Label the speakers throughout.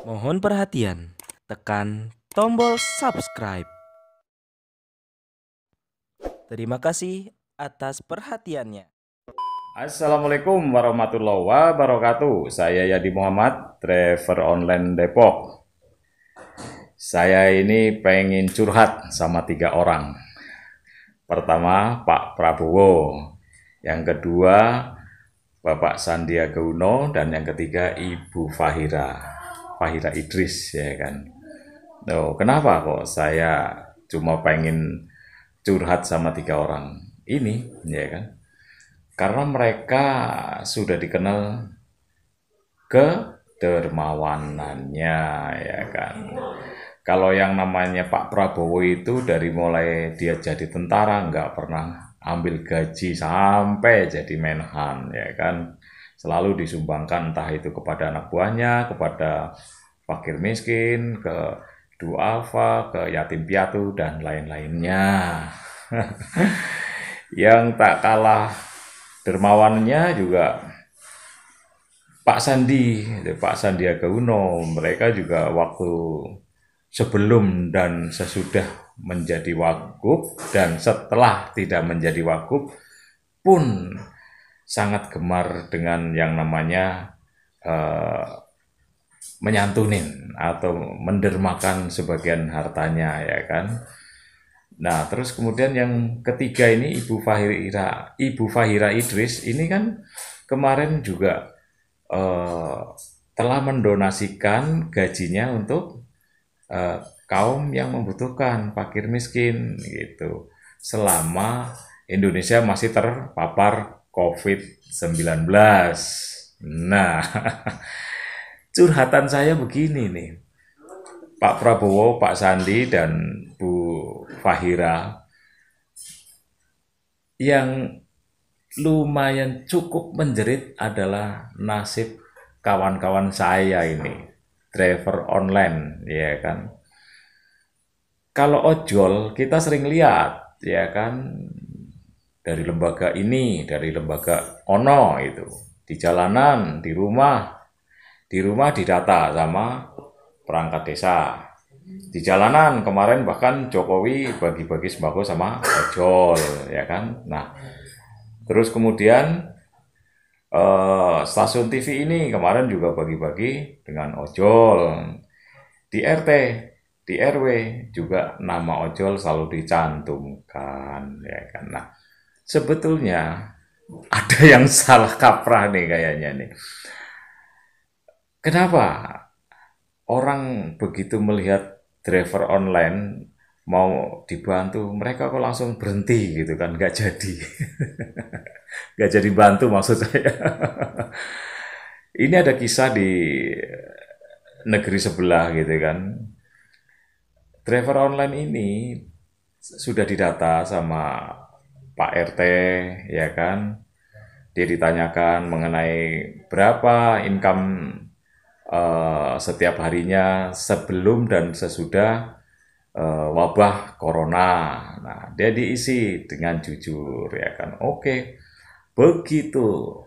Speaker 1: Mohon perhatian, tekan tombol subscribe. Terima kasih atas perhatiannya.
Speaker 2: Assalamualaikum warahmatullahi wabarakatuh. Saya Yadi Muhammad, driver online Depok. Saya ini pengen curhat sama 3 orang. Pertama, Pak Prabowo. Yang kedua, Bapak Sandiaga Uno. Dan yang ketiga, Ibu Fahira Idris, ya kan. Kenapa kok saya cuma pengen curhat sama 3 orang ini, ya kan? Karena mereka sudah dikenal kedermawanannya, ya kan. Kalau yang namanya Pak Prabowo itu dari mulai dia jadi tentara nggak pernah ambil gaji sampai jadi menhan, ya kan. Selalu disumbangkan entah itu kepada anak buahnya, kepada fakir miskin, ke duafa, ke yatim piatu dan lain-lainnya. Yang tak kalah dermawannya juga Pak Sandiaga Uno. Mereka juga waktu sebelum dan sesudah menjadi wagub dan setelah tidak menjadi wagub pun sangat gemar dengan yang namanya eh, menyantunin atau mendermakan sebagian hartanya, ya kan. Nah, terus kemudian yang ketiga ini Ibu Fahira Idris ini kan kemarin juga eh, telah mendonasikan gajinya untuk kaum yang membutuhkan, fakir miskin gitu. Selama Indonesia masih terpapar COVID-19. Nah, curhatan saya begini nih. Pak Prabowo, Pak Sandi, dan Bu Fahira yang lumayan cukup menjerit adalah nasib kawan-kawan saya ini, driver online, ya kan. Kalau ojol kita sering lihat, ya kan, dari lembaga ini, dari lembaga ono itu, di jalanan, di rumah didata sama perangkat desa. Di jalanan kemarin bahkan Jokowi bagi-bagi sembako sama ojol, ya kan. Nah, terus kemudian stasiun TV ini kemarin juga bagi-bagi dengan ojol. Di RT, di RW juga nama ojol selalu dicantumkan, ya kan. Nah, sebetulnya ada yang salah kaprah nih kayaknya nih. Kenapa orang begitu melihat driver online mau dibantu, mereka kok langsung berhenti gitu kan, nggak jadi. Nggak jadi bantu maksud saya. Ini ada kisah di negeri sebelah gitu kan. Driver online ini sudah didata sama Pak RT, ya kan. Dia ditanyakan mengenai berapa income setiap harinya sebelum dan sesudah wabah corona. Nah, dia diisi dengan jujur, ya kan. Oke, begitu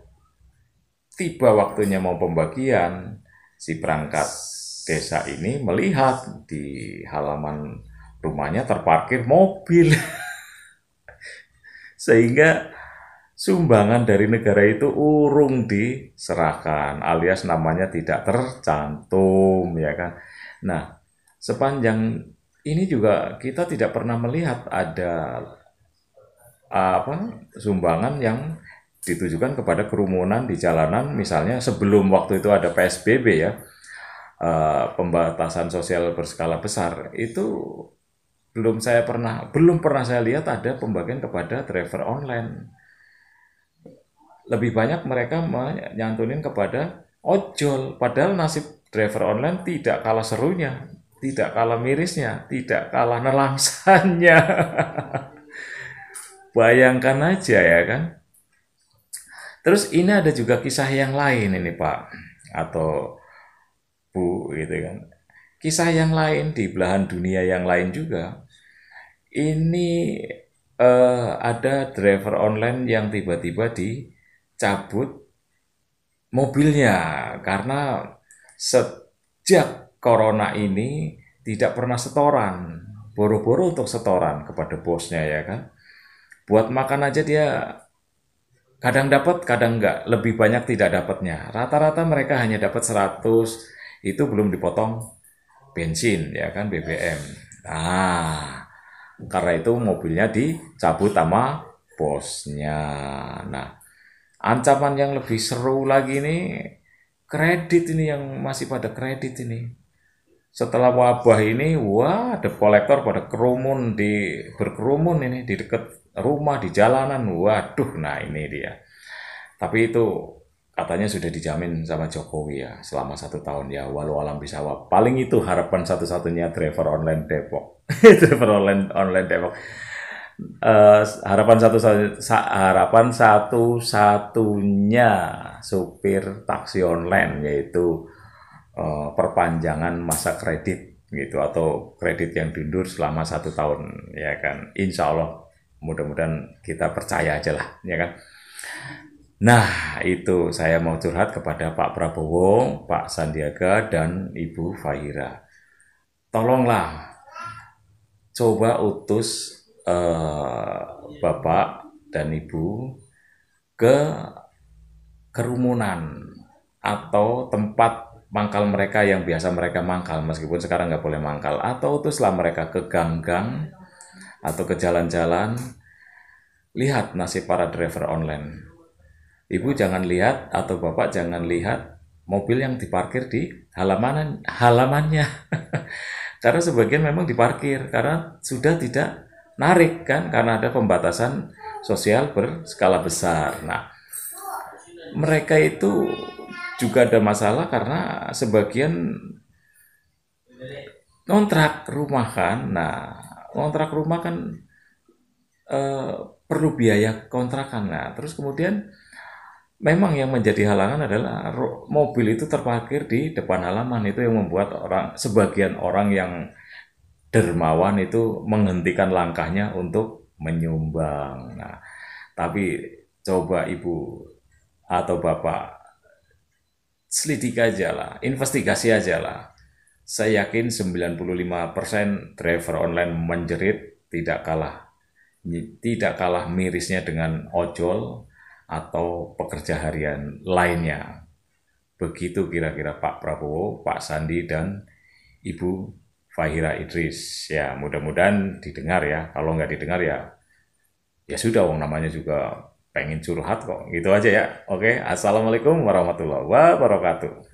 Speaker 2: tiba waktunya mau pembagian, si perangkat desa ini melihat di halaman rumahnya terparkir mobil. Sehingga sumbangan dari negara itu urung diserahkan, alias namanya tidak tercantum, ya kan. Nah, sepanjang ini juga kita tidak pernah melihat ada sumbangan yang ditujukan kepada kerumunan di jalanan, misalnya sebelum waktu itu ada PSBB, ya, pembatasan sosial berskala besar itu belum pernah saya lihat ada pembagian kepada driver online. Lebih banyak mereka menyantunin kepada ojol, padahal nasib driver online tidak kalah serunya, tidak kalah mirisnya, tidak kalah nelangsannya. Bayangkan aja, ya kan. Terus ini ada juga kisah yang lain ini Pak atau Bu gitu kan. Kisah yang lain di belahan dunia yang lain juga. Ini ada driver online yang tiba-tiba dicabut mobilnya karena sejak corona ini tidak pernah setoran, boro-boro untuk setoran kepada bosnya ya kan. Buat makan aja dia kadang dapat, kadang enggak, lebih banyak tidak dapatnya. Rata-rata mereka hanya dapat 100, itu belum dipotong bensin ya kan, BBM. Nah, karena itu mobilnya dicabut sama bosnya. Nah, ancaman yang lebih seru lagi nih, kredit ini yang masih pada kredit ini. Setelah wabah ini, wah, debt collector pada berkerumun ini di dekat rumah, di jalanan. Waduh, nah ini dia. Tapi itu katanya sudah dijamin sama Jokowi ya selama 1 tahun ya, walau alam bisawab. Paling itu harapan satu-satunya driver online Depok. Driver online Depok. Harapan satu-satunya supir taksi online yaitu perpanjangan masa kredit gitu atau kredit yang diundur selama 1 tahun ya kan. Insya Allah mudah-mudahan kita percaya aja lah ya kan. Nah itu saya mau curhat kepada Pak Prabowo, Pak Sandiaga dan Ibu Fahira. Tolonglah coba utus Bapak dan Ibu ke kerumunan atau tempat mangkal mereka yang biasa mereka mangkal, meskipun sekarang nggak boleh mangkal, atau utuslah mereka ke gang-gang atau ke jalan-jalan, lihat nasib para driver online. Ibu jangan lihat atau Bapak jangan lihat mobil yang diparkir di halamannya. Karena sebagian memang diparkir karena sudah tidak narik kan, karena ada pembatasan sosial berskala besar. Nah, mereka itu juga ada masalah karena sebagian kontrak rumah kan. Nah, kontrak rumah kan perlu biaya kontrakan. Nah, terus kemudian memang yang menjadi halangan adalah mobil itu terparkir di depan halaman. Itu yang membuat sebagian orang yang dermawan itu menghentikan langkahnya untuk menyumbang. Nah, tapi coba Ibu atau Bapak selidik aja lah, investigasi aja lah. Saya yakin 95% driver online menjerit tidak kalah mirisnya dengan ojol atau pekerja harian lainnya. Begitu kira-kira Pak Prabowo, Pak Sandi, dan Ibu Fahira Idris. Ya, mudah-mudahan didengar ya. Kalau nggak didengar ya sudah, wong namanya juga pengen curhat kok. Gitu aja ya. Oke, Assalamualaikum warahmatullahi wabarakatuh.